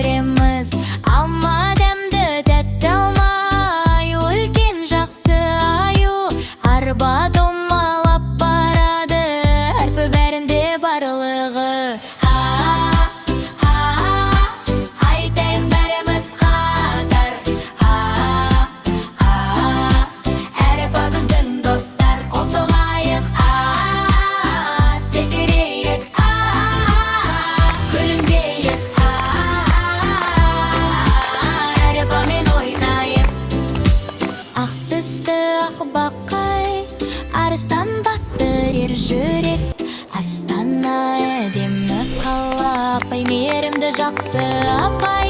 біріміз. Алма дәмді тәтті алмай, үлкен жақсы аю. Арба домалап барады, әрпі бәрінде барлығы. Айтайық бәріміз қатар. Әрпі біздің достар. Қол соғайық, секірейік, күлімдейік, әрпімен ойнайық. Ақ түсті ақ бақай, арыстан батыр ер жүрек. Астана әдемі қала, апай мейірімді жақсы апай.